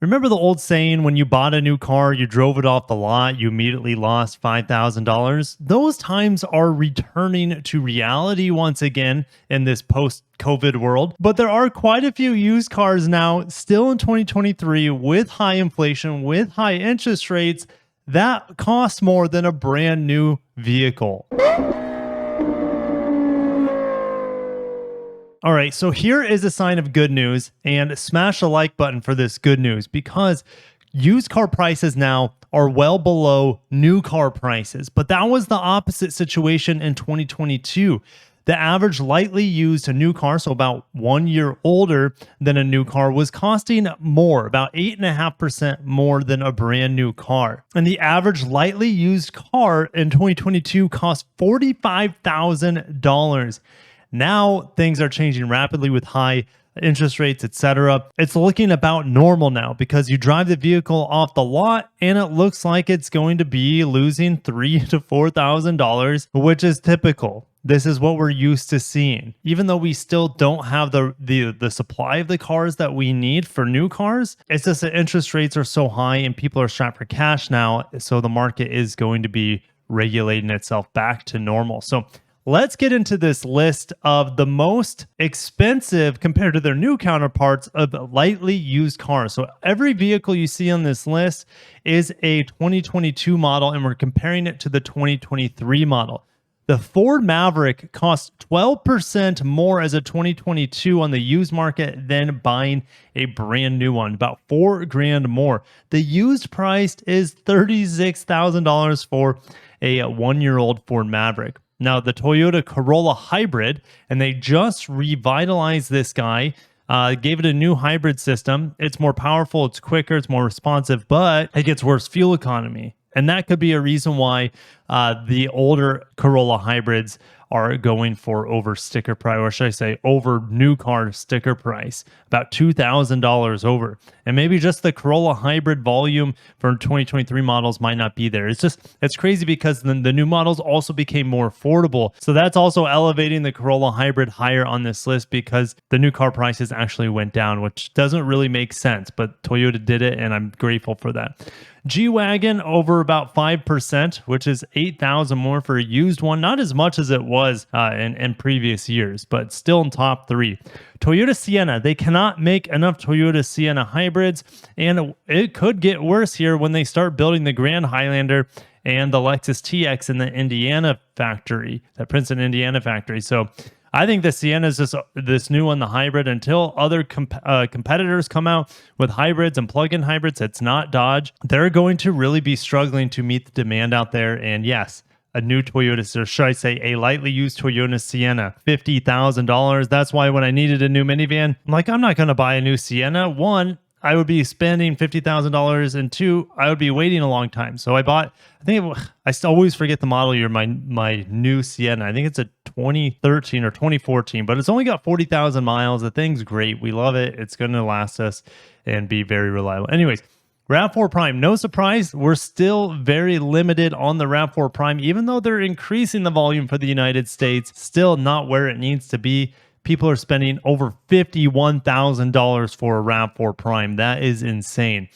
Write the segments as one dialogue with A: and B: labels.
A: Remember the old saying, when you bought a new car, you drove it off the lot, you immediately lost $5,000? Those times are returning to reality once again in this post COVID world. But there are quite a few used cars now, still in 2023, with high inflation, with high interest rates, that cost more than a brand new vehicle. All right, so here is a sign of good news, and smash the like button for this good news, because used car prices now are well below new car prices. But that was the opposite situation in 2022. The average lightly used new car, so about 1 year older than a new car, was costing more, about 8.5% more than a brand new car. And the average lightly used car in 2022 cost $45,000. Now things are changing rapidly with high interest rates, etc. It's looking about normal now, because you drive the vehicle off the lot and it looks like it's going to be losing $3,000 to $4,000, which is typical. This is what we're used to seeing. Even though we still don't have the supply of the cars that we need for new cars, it's just that interest rates are so high and people are strapped for cash now. So the market is going to be regulating itself back to normal. So let's get into this list of the most expensive compared to their new counterparts of lightly used cars. So every vehicle you see on this list is a 2022 model, and we're comparing it to the 2023 model. The Ford Maverick costs 12% more as a 2022 on the used market than buying a brand new one, about $4,000 more. The used price is $36,000 for a 1-year-old Ford Maverick. Now, the Toyota Corolla Hybrid, and they just revitalized this guy, gave it a new hybrid system. It's more powerful, it's quicker, it's more responsive, but it gets worse fuel economy. And that could be a reason why the older Corolla hybrids are going for over sticker price, or should I say over new car sticker price, about $2,000 over. And maybe just the Corolla hybrid volume for 2023 models might not be there. It's crazy, because the new models also became more affordable. So that's also elevating the Corolla hybrid higher on this list, because the new car prices actually went down, which doesn't really make sense, but Toyota did it, and I'm grateful for that. G-Wagon over about 5%, which is $8,000 more for a used one. Not as much as it was in previous years, but still in top 3. Toyota Sienna, they cannot make enough Toyota Sienna hybrids, and it could get worse here when they start building the Grand Highlander and the Lexus TX in the Indiana factory, the Princeton, Indiana factory. So I think the Sienna is just this new one, the hybrid, until other competitors come out with hybrids and plug-in hybrids. It's not Dodge. They're going to really be struggling to meet the demand out there. And yes, a new Toyota, or should I say a lightly used Toyota Sienna, $50,000. That's why when I needed a new minivan, I'm like, I'm not going to buy a new Sienna. One, I would be spending $50,000, and two, I would be waiting a long time. So I bought, I still always forget the model year, my new Sienna. I think it's a 2013 or 2014, but it's only got 40,000 miles. The thing's great. We love it. It's going to last us and be very reliable. Anyways, RAV4 Prime, no surprise, we're still very limited on the RAV4 Prime, even though they're increasing the volume for the United States, still not where it needs to be. People are spending over $51,000 for a RAV4 Prime. That is insane.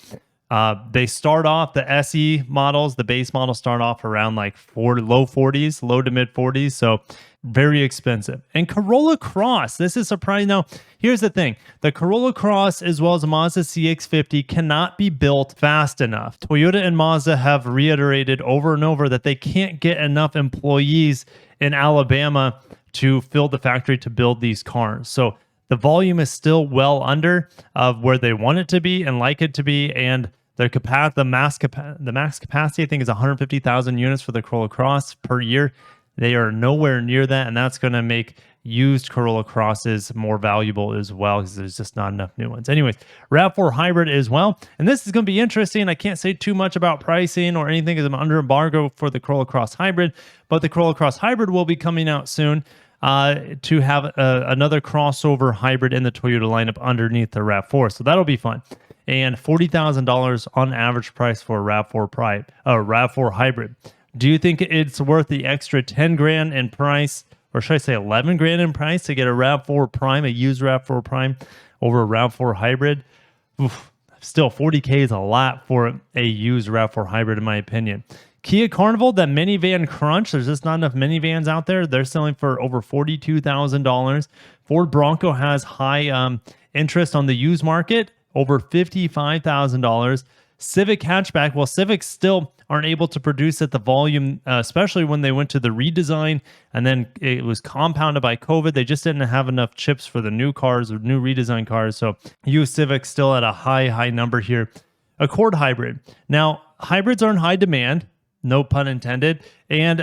A: They start off, the SE models, the base models start off around like low 40s, low to mid 40s. So very expensive. And Corolla Cross, this is surprising. Now, here's the thing. The Corolla Cross, as well as the Mazda CX-50, cannot be built fast enough. Toyota and Mazda have reiterated over and over that they can't get enough employees in Alabama to fill the factory to build these cars. So the volume is still well under of where they want it to be and like it to be. And the max capacity, I think, is 150,000 units for the Corolla Cross per year. They are nowhere near that, and that's going to make used Corolla Crosses more valuable as well, because there's just not enough new ones. Anyways, RAV4 Hybrid as well, and this is going to be interesting. I can't say too much about pricing or anything because I'm under embargo for the Corolla Cross Hybrid, but the Corolla Cross Hybrid will be coming out soon to have another crossover hybrid in the Toyota lineup underneath the RAV4, so that'll be fun. And $40,000 on average price for a RAV4 Hybrid. Do you think it's worth the extra 10 grand in price, or should I say 11 grand in price, to get a RAV4 Prime, a used RAV4 Prime, over a RAV4 Hybrid? Oof, still 40K is a lot for a used RAV4 hybrid, in my opinion. Kia Carnival, that minivan crunch, there's just not enough minivans out there. They're selling for over $42,000. Ford Bronco has high interest on the used market, over $55,000. Civic hatchback, well, Civics still aren't able to produce at the volume, especially when they went to the redesign, and then it was compounded by COVID. They just didn't have enough chips for the new cars or new redesigned cars. So used Civics still at a high number here. Accord hybrid. Now, hybrids are in high demand. No pun intended. And,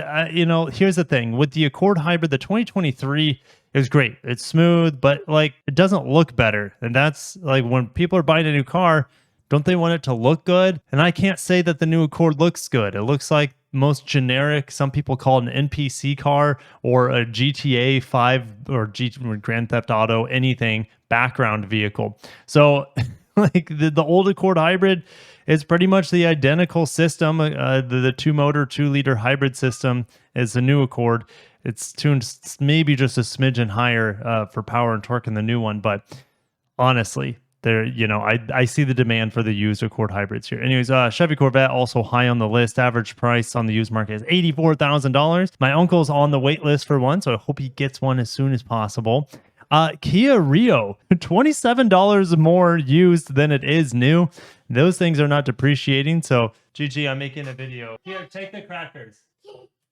A: here's the thing with the Accord hybrid, the 2023 is great. It's smooth, but like it doesn't look better. And that's like when people are buying a new car, don't they want it to look good? And I can't say that the new Accord looks good. It looks like most generic, some people call it an NPC car or a GTA 5 or Grand Theft Auto, anything background vehicle. So like the old Accord hybrid is pretty much the identical system. The 2-motor, 2-liter hybrid system is the new Accord. It's tuned maybe just a smidgen higher for power and torque in the new one. But honestly, I see the demand for the used Accord hybrids here. Anyways, Chevy Corvette also high on the list. Average price on the used market is $84,000. My uncle's on the wait list for one, so I hope he gets one as soon as possible. Kia Rio, $27 more used than it is new. Those things are not depreciating. So, Gigi, I'm making a video. Here, take the crackers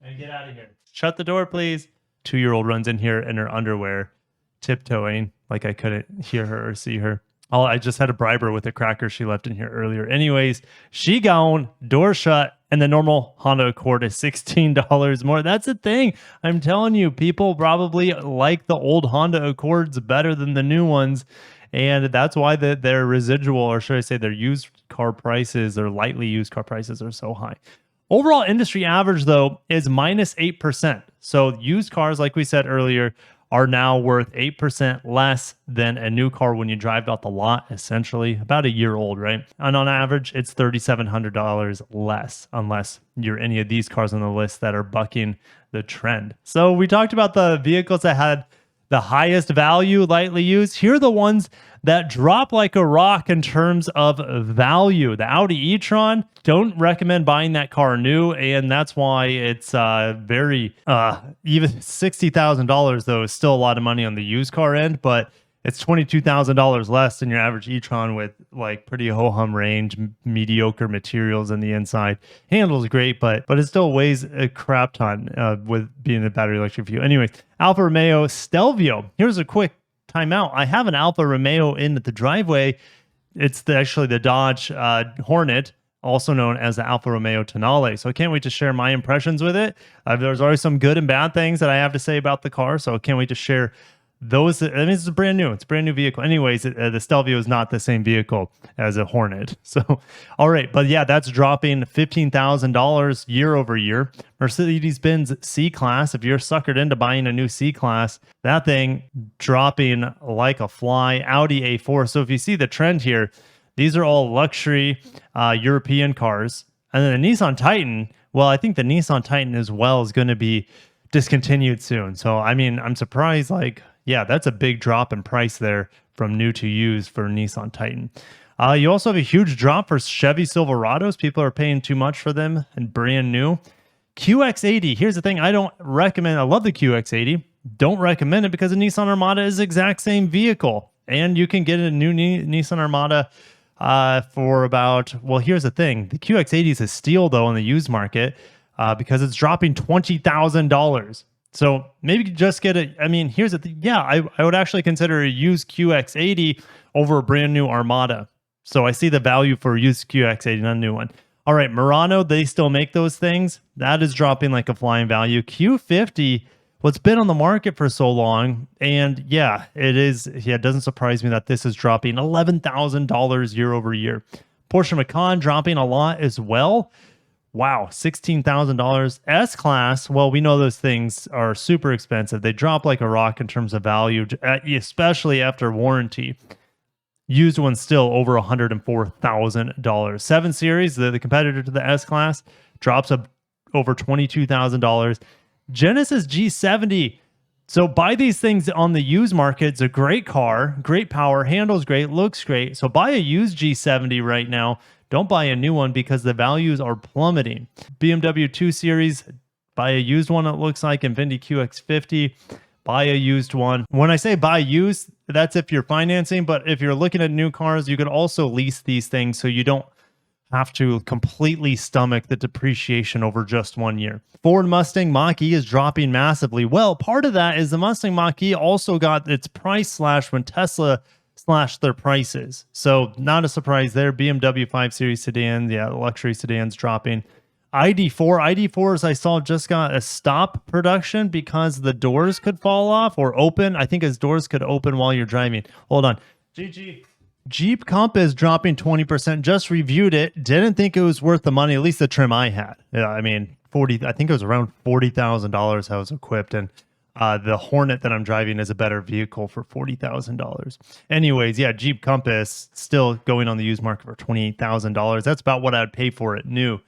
A: and get out of here. Shut the door, please. 2-year-old runs in here in her underwear, tiptoeing like I couldn't hear her or see her. I just had to bribe her with the cracker she left in here earlier. Anyways, she gone, door shut, and the normal Honda Accord is $16 more. That's the thing. I'm telling you, people probably like the old Honda Accords better than the new ones. And that's why their residual, or should I say their used car prices, their lightly used car prices are so high. Overall industry average, though, is minus 8%. So used cars, like we said earlier, are now worth 8% less than a new car when you drive off the lot, essentially about a year old, right? And on average, it's $3,700 less, unless you're any of these cars on the list that are bucking the trend. So we talked about the vehicles that had the highest value lightly used. Here are the ones that drop like a rock in terms of value. The Audi e-tron, don't recommend buying that car new, and that's why it's very even $60,000 though is still a lot of money on the used car end, but it's $22,000 less than your average e-tron with like pretty ho-hum range, mediocre materials in the inside. Handles great, but it still weighs a crap ton with being a battery electric vehicle. Anyway, Alfa Romeo Stelvio. Here's a quick timeout. I have an Alfa Romeo in at the driveway. It's actually the Dodge Hornet, also known as the Alfa Romeo Tonale. So I can't wait to share my impressions with it. There's always some good and bad things that I have to say about the car, so I can't wait to share those. I mean, it's brand new vehicle. Anyways, the Stelvio is not the same vehicle as a Hornet. So, all right. But yeah, that's dropping $15,000 year over year. Mercedes-Benz C-Class, if you're suckered into buying a new C-Class, that thing dropping like a fly. Audi A4. So if you see the trend here, these are all luxury European cars. And then the Nissan Titan, well, I think the Nissan Titan as well is going to be discontinued soon. So, I mean, I'm surprised, yeah, that's a big drop in price there from new to used for Nissan Titan. You also have a huge drop for Chevy Silverados. People are paying too much for them and brand new. QX80. Here's the thing. I don't recommend. I love the QX80. Don't recommend it because the Nissan Armada is the exact same vehicle. And you can get a new Nissan Armada for about, well, here's the thing. The QX80 is a steal, though, in the used market because it's dropping $20,000. So maybe just get it. I mean, here's the thing. Yeah, I would actually consider a used QX80 over a brand new Armada. So I see the value for a used QX80, not a new one. All right, Murano, they still make those things. That is dropping like a flying value. Q50, what's been on the market for so long. And yeah, it is. Yeah, it doesn't surprise me that this is dropping $11,000 year over year. Porsche Macan dropping a lot as well. Wow, $16,000. S-Class, well, we know those things are super expensive. They drop like a rock in terms of value, especially after warranty. Used ones still over $104,000. 7 Series, the competitor to the S-Class, drops up over $22,000. Genesis G70, So buy these things on the used market. It's a great car, great power, handles great, looks great. So buy a used G70 right now. Don't buy a new one because the values are plummeting. BMW 2 Series, buy a used one, it looks like, Infiniti QX50, buy a used one. When I say buy used, that's if you're financing, but if you're looking at new cars, you could also lease these things so you don't have to completely stomach the depreciation over just 1 year. Ford Mustang Mach-E is dropping massively. Well, part of that is the Mustang Mach-E also got its price slashed when Tesla slashed their prices. So not a surprise there. BMW 5 Series sedans, yeah, luxury sedans dropping. ID4s I saw just got a stop production because the doors could fall off or open. I think his doors could open while you're driving. Hold on. GG. Jeep Compass dropping 20%. Just reviewed it. Didn't think it was worth the money, at least the trim I had. Yeah, I mean, 40, I think it was around $40,000 I was equipped. And the Hornet that I'm driving is a better vehicle for $40,000. Anyways, yeah, Jeep Compass still going on the used market for $28,000. That's about what I'd pay for it new,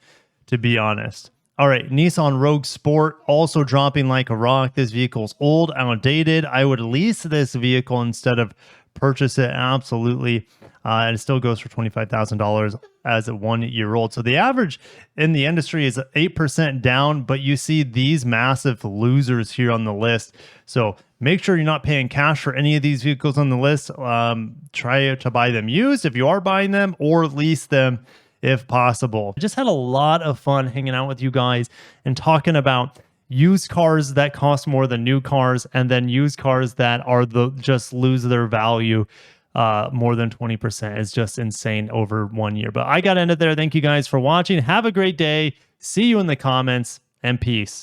A: to be honest. All right, Nissan Rogue Sport also dropping like a rock. This vehicle's old, outdated. I would lease this vehicle instead of purchase it. Absolutely. And it still goes for $25,000 as a 1 year old. So the average in the industry is 8% down, but you see these massive losers here on the list. So make sure you're not paying cash for any of these vehicles on the list. Try to buy them used if you are buying them, or lease them if possible. I just had a lot of fun hanging out with you guys and talking about used cars that cost more than new cars, and then used cars that are just lose their value more than 20%. It's just insane over 1 year. But I got to end it there. Thank you guys for watching. Have a great day. See you in the comments, and peace.